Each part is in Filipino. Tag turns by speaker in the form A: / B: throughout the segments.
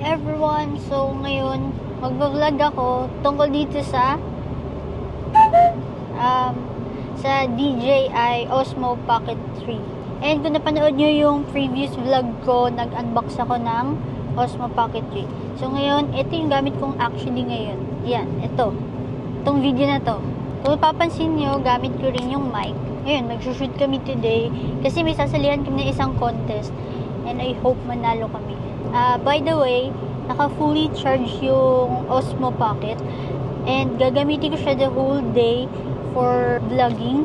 A: everyone! So ngayon, magbablog ako tungkol dito sa DJI Osmo Pocket 3. And kung napanood nyo yung previous vlog ko, nag-unbox ako ng Osmo Pocket 3. So ngayon, ito yung gamit kong actually ngayon. Yan, ito. Itong video na to. Kung papansin nyo, gamit ko rin yung mic. Ngayon, mag-shoot kami today kasi may sasalihan kami ng isang contest. And I hope manalo kami. By the way, naka-fully charged yung Osmo Pocket. And gagamitin ko siya the whole day for vlogging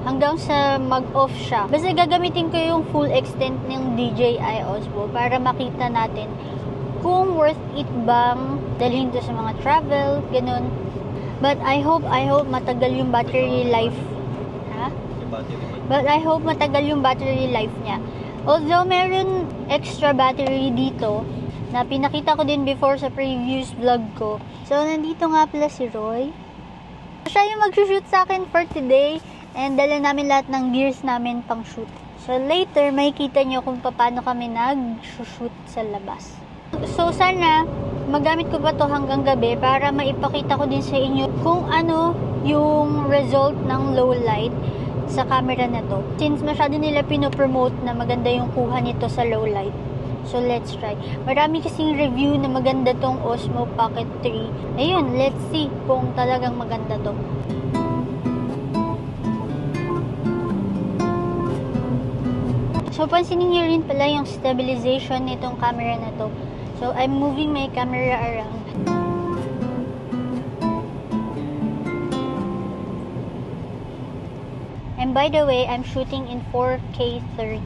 A: hanggang sa mag-off siya. Basta gagamitin ko yung full extent ng DJI Osmo para makita natin kung worth it bang dalhin to sa mga travel, ganun. But I hope matagal yung battery life. Ha? But I hope matagal yung battery life niya. Although meron extra battery dito na pinakita ko din before sa previous vlog ko. So nandito nga pala si Roy. Siya yung mag-shoot sa akin for today and dala namin lahat ng gears namin pang shoot. So later makikita nyo kung paano kami nag-shoot sa labas. So sana magamit ko pa to hanggang gabi para maipakita ko din sa inyo kung ano yung result ng low light sa camera na to. Since masyado nila pinopromote na maganda yung kuha nito sa low light. So let's try. Marami kasing review na maganda tong Osmo Pocket 3. Ayun, let's see kung talagang maganda to. So pansinin nyo rin pala yung stabilization nitong camera na to. So I'm moving my camera around. And by the way, I'm shooting in 4K 30.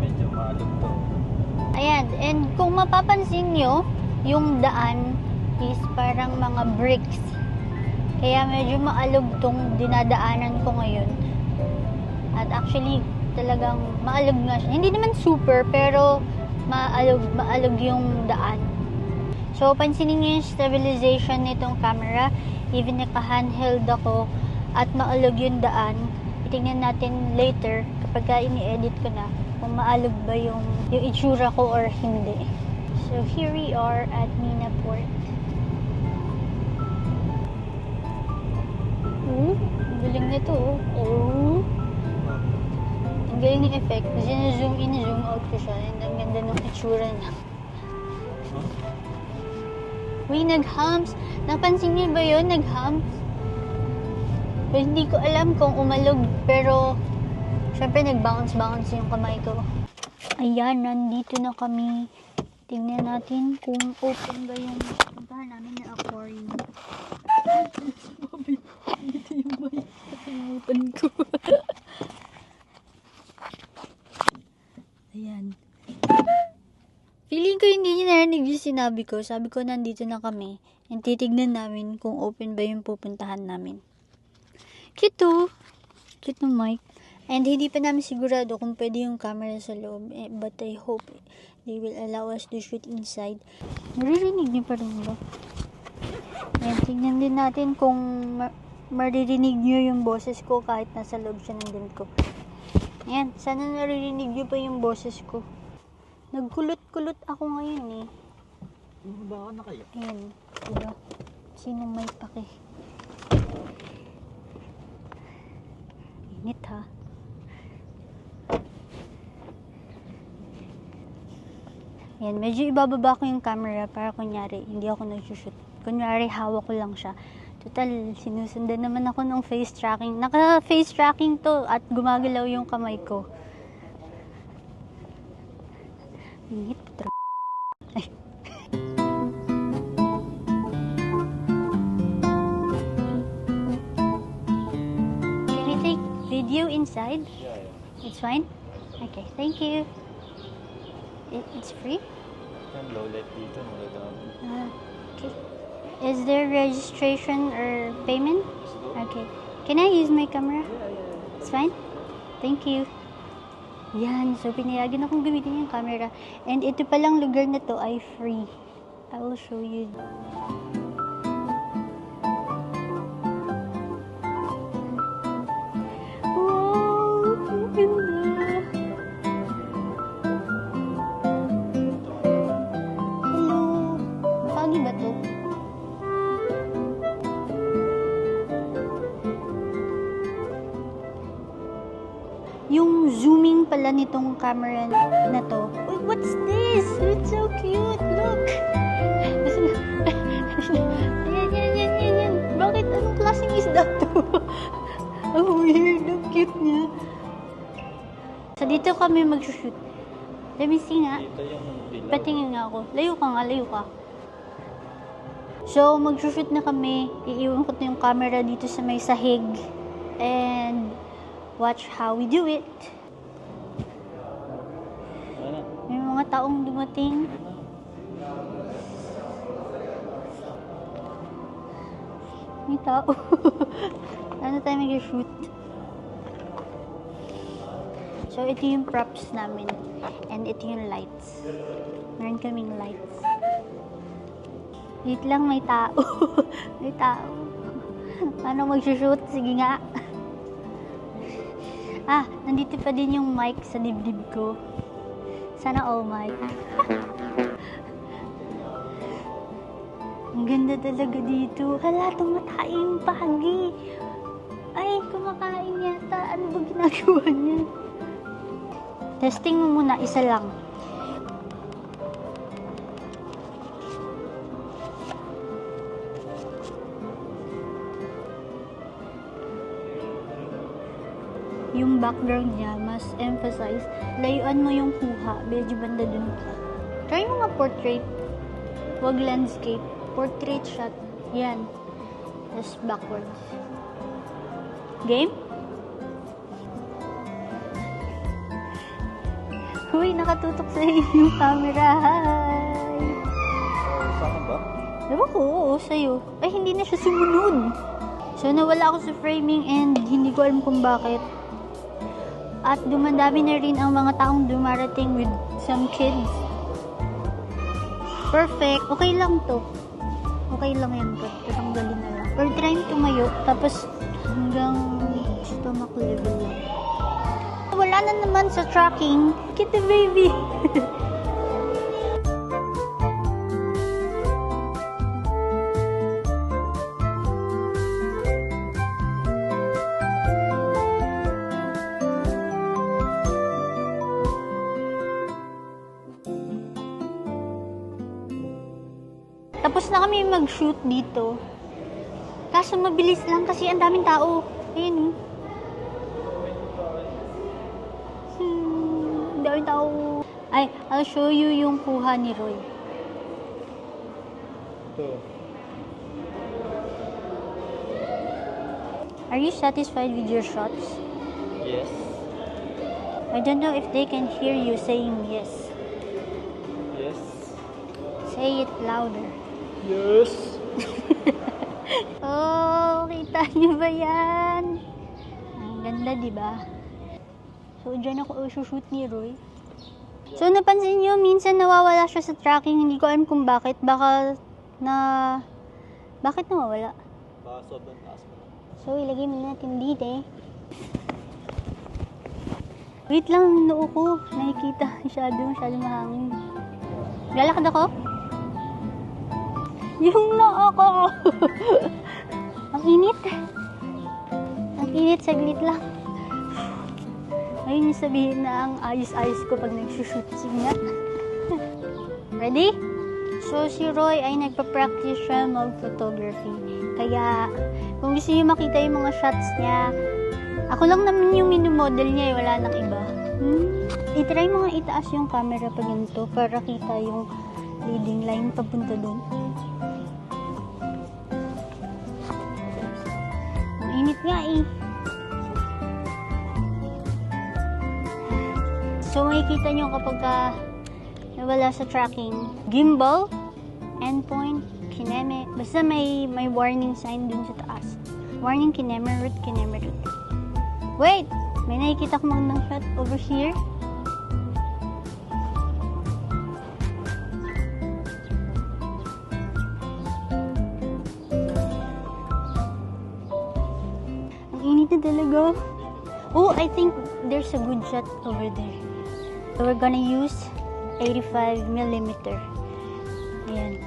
B: Medyo maalog to.
A: Ayan, and kung mapapansin nyo, yung daan is parang mga bricks. Kaya medyo maalog tong dinadaanan ko ngayon. At actually, talagang maalog nga siya. Hindi naman super, pero maalog yung daan. So, pansinin nyo yung stabilization nitong camera. Even naka-handheld ako at maalog yung daan. Tingnan natin later kapag ini-edit ko na kung maalog ba yung itsura ko or hindi. So here we are at Mina Port. Oh, ang galing nito. Oh. Ang galing ng effect. Zoom in, zoom out ko siya. And ang ganda ng itsura niya. Uy, nag-humps. Napansin niyo ba yun? Nag-humps? But hindi ko alam kung umalog, pero syempre nag-bounce yung kamay ko. Ayan, nandito na kami. Tingnan natin kung open ba yung puntahan namin na aquarium. Dito yung mic. Nakalimutan ko. Ayan. Feeling ko hindi niya narinig yung sinabi ko. Sabi ko nandito na kami. And titignan namin kung open ba yung pupuntahan namin. Cute to. Cute ng mic. And hindi pa namin sigurado kung pwede yung camera sa loob. But I hope they will allow us to shoot inside. Maririnig niyo pa rin ba? Ayan, tingnan din natin kung maririnig niyo yung boses ko kahit nasa loob siya ng damit ko. Ayan, sana naririnig niyo pa yung boses ko. Nagkulot-kulot ako ngayon eh.
B: Baka na kayo.
A: Ayan, diba? Sino may pake? Init ha. Yan, medyo ibababa ko yung camera para kunyari, hindi ako nag-shoot. Kunyari, hawak ko lang siya. Total, sinusundan naman ako ng face tracking. Naka-face tracking to at gumagalaw yung kamay ko. Init. Ay. Can we take video inside?
B: Yeah.
A: It's fine? Okay, thank you. It's free?
B: Yung low light dito, magagamit.
A: Okay. Is there registration or payment? Okay. Can I use my camera? It's fine? Thank you. Yan. So, pinayagan akong gamitin yung camera. And ito palang lugar na to ay free. I will show you. Wow! Ang ganda! ganda nitong camera na to. Uy, what's this? It's so cute. Look. Yan. Bakit? Anong klaseng isda to? Ang weird. Ang cute niya. So, dito kami mag-shoot. Let me see nga.
B: Dito yung dilaw.
A: Patingin nga ako. Layo ka. So, mag-shoot na kami. Iiwan ko yung camera dito sa may sahig. And watch how we do it.
B: Ano?
A: May mga taong dumating. May tao. Ano tayo mag-shoot? So, ito yung props namin. And ito yung lights. Meron kaming lights. Wait lang, may tao. May tao. Paano mag-shoot? Sige nga. Ah, nandito pa din yung mic sa dibdib ko. Sana all mic. Ang ganda talaga dito. Hala, tumatay yung pagi. Ay, kumakain yata. Ano ba ginagawa niya? Testing mo muna, isa lang. Yung background niya, mas emphasize. Layuan mo yung kuha. Medyo banda dun. Try mo nga portrait. Huwag landscape. Portrait shot. Yan. Tapos backwards. Game? Uy, nakatutok sa yung camera. Hi!
B: Saan ba?
A: Diba ko? Oo, sa'yo. Ay, hindi na siya sumunod. So, nawala ako sa framing and hindi ko alam kung bakit. At dumadami na rin ang mga taong dumarating with some kids. Perfect. Okay lang to. Okay lang yan to. Tatanggalin na lang. Or trying tumayo. Tapos hanggang stomach level lang. Wala na naman sa tracking. Get the baby. Tapos na kami mag-shoot dito. Kaso mabilis lang kasi ang daming tao. Ayun. Ang daming tao. Ay, I'll show you yung kuha ni Roy.
B: Ito.
A: Are you satisfied with your shots?
B: Yes.
A: I don't know if they can hear you saying yes.
B: Yes.
A: Say it louder.
B: Yes.
A: Oh, kita niyo ba yan? Ang ganda, di ba? So, dyan ako shoot ni Roy. So, napansin niyo, minsan nawawala siya sa tracking. Hindi ko alam kung bakit. Bakit nawawala?
B: Baka sobrang taas mo.
A: So, ilagay mo natin dito eh. Wait lang, ang noo ko. Nakikita. Masyado mahangin. Lalakad ako? Yung noo ko! Ang init. Ang init, saglit lang. Ayun yung sabihin na ang ayos-ayos ko pag nagsushoot. Sige nga. Ready? So, si Roy ay nagpa-practice siya mag-photography. Kaya, kung gusto niyo makita yung mga shots niya, ako lang naman yung minumodel niya, wala nang iba. I-try mo nga itaas yung camera pag ganito para kita yung leading line papunta doon. Ang init nga eh. So, makikita nyo kapag nawala sa tracking. Gimbal, endpoint, kineme. Basta may warning sign dun sa taas. Warning, kineme root. Wait! May nakikita ko magandang shot over here. Ang init na talaga. Oh, I think there's a good shot over there. So, we're gonna use 85mm. Ayan.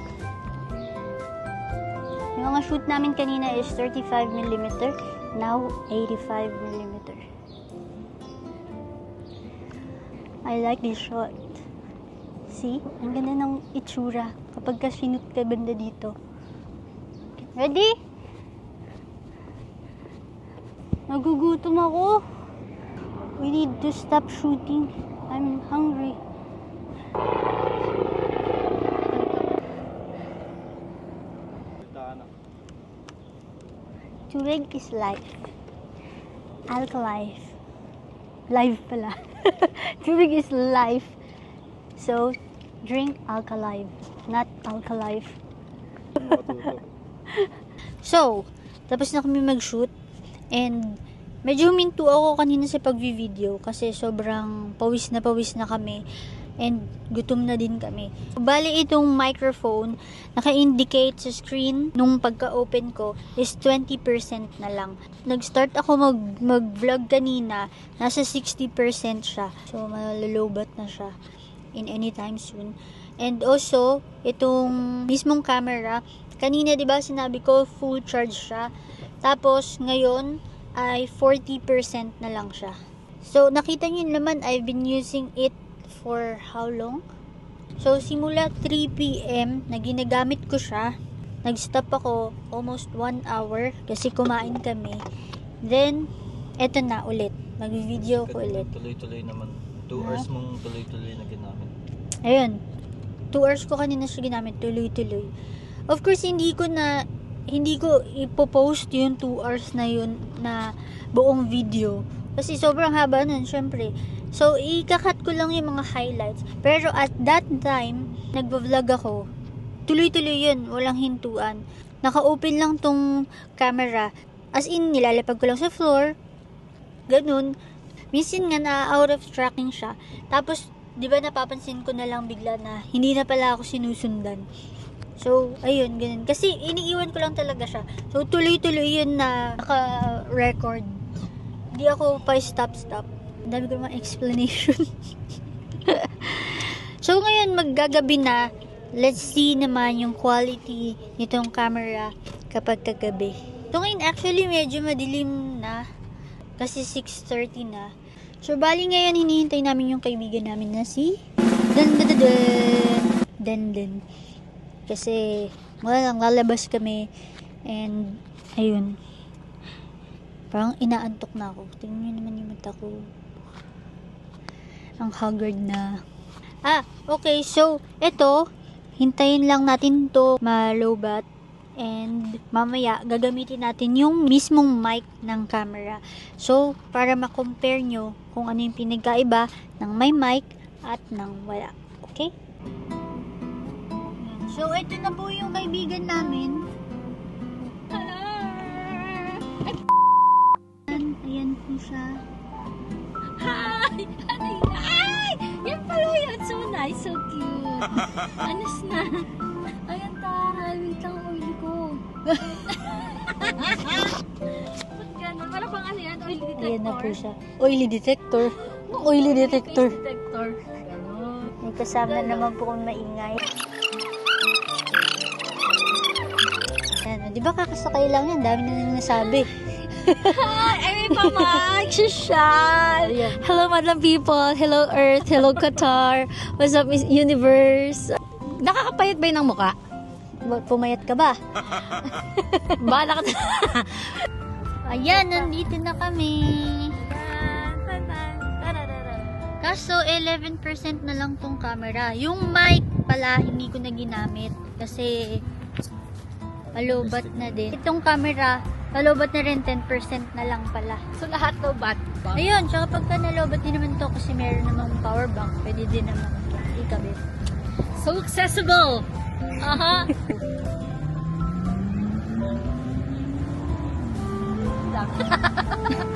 A: Yung mga shoot namin kanina is 35mm. Now, 85mm. I like this shot. See? Ang ganda ng itsura kapag ka sinut ka banda dito. Ready? Nagugutom ako. We need to stop shooting. I'm hungry. Tubig is life. Alka-life. Life pala. Tubig is life. So, drink Alka-life, not Alka-life. So, tapos na kami mag-shoot. And, medyo huminto ako kanina sa pag-video kasi sobrang pawis na kami. And, gutom na din kami. Bali, itong microphone, naka-indicate sa screen nung pagka-open ko is 20% na lang. Nag-start ako mag-vlog kanina, nasa 60% siya. So, malulubat na siya in anytime soon. And also, itong mismong camera, kanina 'di ba sinabi ko full charge siya. Tapos ngayon ay 40% na lang siya. So nakita niyo naman I've been using it for how long? So simula 3 PM na ginagamit ko siya. Nag-stop ako almost 1 hour kasi kumain kami. Then eto na ulit. Mag-video ko ulit.
B: Tuloy-tuloy naman. 2 hours mong tuloy-tuloy na ginamit.
A: Ayun. 2 hours ko kanina siya ginamit, tuloy-tuloy. Of course, hindi ko ipopost yung 2 hours na yun na buong video. Kasi sobrang haba nun, syempre. So, ikakat ko lang yung mga highlights. Pero at that time, nagbo-vlog ako. Tuloy-tuloy yun, walang hintuan. Naka-open lang tong camera. As in, nilalapag ko lang sa floor. Ganun. Minsan nga na-out of tracking siya. Tapos, di ba napapansin ko na lang bigla na hindi na pala ako sinusundan. So, ayun, ganun. Kasi iniiwan ko lang talaga siya. So, tuloy-tuloy yun na naka-record. Hindi ako pa stop-stop. Ang dami ko naman explanation. So, ngayon, maggagabi na. Let's see naman yung quality nitong camera kapag kagabi. So, ngayon, actually, medyo madilim na. Kasi 6:30 na. So, bali ngayon, hinihintay namin yung kaibigan namin na si Dan. Kasi, wala lang, lalabas kami. And, ayun. Parang inaantok na ako. Tingnan nyo naman yung mata ko. Ang haggard na. Okay. So, eto, hintayin lang natin to malobat. And, mamaya, gagamitin natin yung mismong mic ng camera. So, para ma-compare nyo kung ano yung pinagkaiba ng may mic at ng wala. Okay? So, ito na po yung kaibigan namin. Ayan po siya.
C: Hi! Ay! Yan pala yun. So nice, so cute. Anas na. Ayan taray. Wait lang, oily ko. Ba't gano'n? Para pang ano yan? Oily detector?
A: Ayan na po siya. Oily detector. Oily detector.
C: Oily detector. Gano'n.
A: May kasama naman po kung maingay. Ayan, di ba kakasakay lang yan? Dami na nang nasabi.
C: Hi! Ay, may pamag! Shishal! Hello, madam people! Hello, Earth! Hello, Qatar! What's up, Miss Universe? Nakakapayat ba yun ang muka?
A: Pumayat ka ba?
C: Bahala ka na.
A: Ayan, nandito na kami. Kaso, 11% na lang tong camera. Yung mic pala, hindi ko na ginamit. Kasi, malobat na din. Itong camera, malobat na rin 10% na lang pala.
C: So, lahat daw bat ba?
A: Ayun, tsaka pagka nalobat din naman to kasi meron namang power bank, pwede din naman ikabit.
C: So accessible! Aha!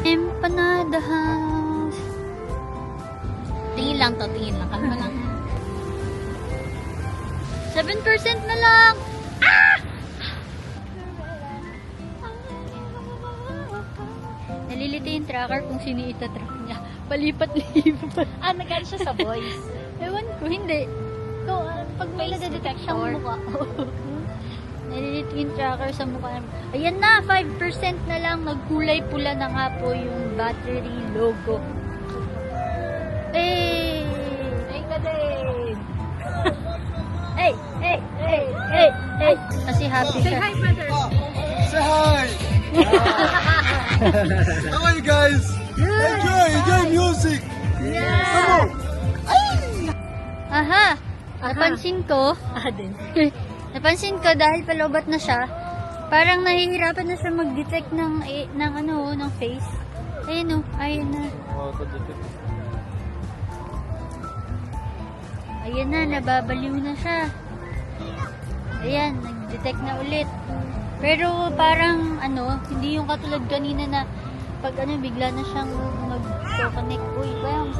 A: Empanada House.
C: Tingin lang to, tingin lang. Kalma lang.
A: 7% na lang! Nalilito yung tracker kung sino itatrack niya. Palipat-lipat.
C: Nagano siya sa voice.
A: Ewan ko, hindi. So, pag may
C: Face
A: nadedetect
C: detector.
A: siyang mukha. Nalilito yung tracker sa mukha namin. Ayan na, 5% na lang. Magkulay pula na nga po yung battery logo. Eh, happy siya.
D: Say hi! How are you guys? Enjoy music! Come on!
A: Aha! Napansin ko,
C: din.
A: napansin ko dahil palobat na siya, parang nahihirapan na siya mag-detect ng face. Ayun ayun na. Ayan na, nababaliw na siya. Ayan, nag-detect na ulit. Pero parang hindi yung katulad kanina na pag bigla na siyang mag-connect. Uy, parang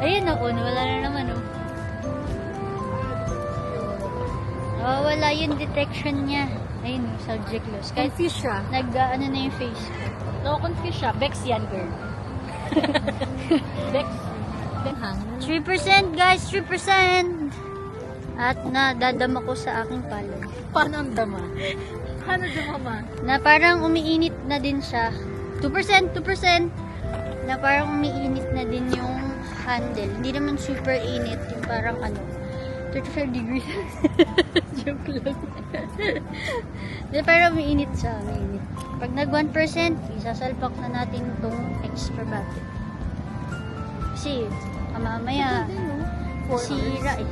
A: ayun nawala na naman wala yung detection niya. Ayun subject loss. Kahit
C: Confused siya.
A: na yung face ko.
C: No, confused siya. Bex yan, girl. Bex.
A: 3% guys, 3%! At nadadama ko sa aking palad.
C: Paano ang dama? Paano dama ma?
A: Na parang umiinit na din siya. 2%. Na parang umiinit na din yung handle. Hindi naman super init. Yung parang 35 degrees. Joke lang. Na parang umiinit siya. Umiinit. Pag nag 1%, isasalpak na natin itong extra battery. Kasi, mamaya, sira eh.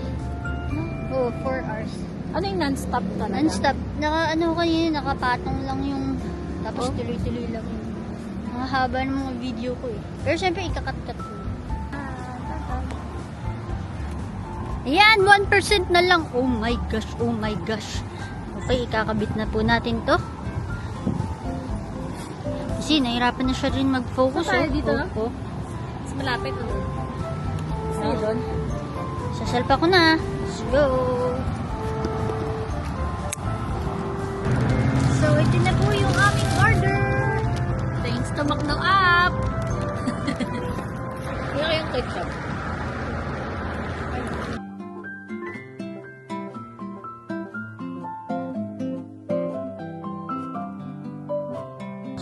A: Oo, 4 hours.
C: Ano yung non-stop talaga?
A: Non-stop. Nakapatong lang yung, tapos tuloy-tuloy lang yung mga haba ng mga video ko eh. Pero syempre, ikakat-kat ko. Ayan, 1% na lang. Oh my gosh. Okay, ikakabit na po natin to. Kasi nahirapan na siya rin mag-focus.
C: Saan tayo dito, no?
A: Mas
C: malapit o doon? Saan doon?
A: Sasalpa ko na. Let's go. So, ito na po yung aming order.
C: Thanks to Macdo App! Yung kayong ketchup.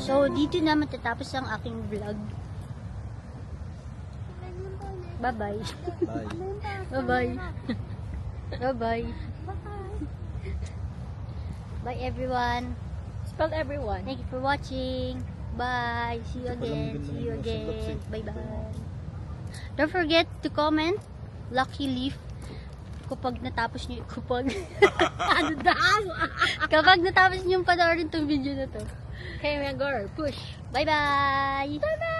A: So, dito na matatapos ang aking vlog. Bye-bye.
B: Bye.
A: Bye-bye. Bye-bye. Bye everyone.
C: Spell everyone.
A: Thank you for watching. Bye. See you again. Bye-bye. Don't forget to comment Lucky Leaf kapag natapos niyo ano daw? Kapag natapos niyo panoorin tong video na to.
C: Okay, my girl. Push.
A: Bye-bye. Bye-bye.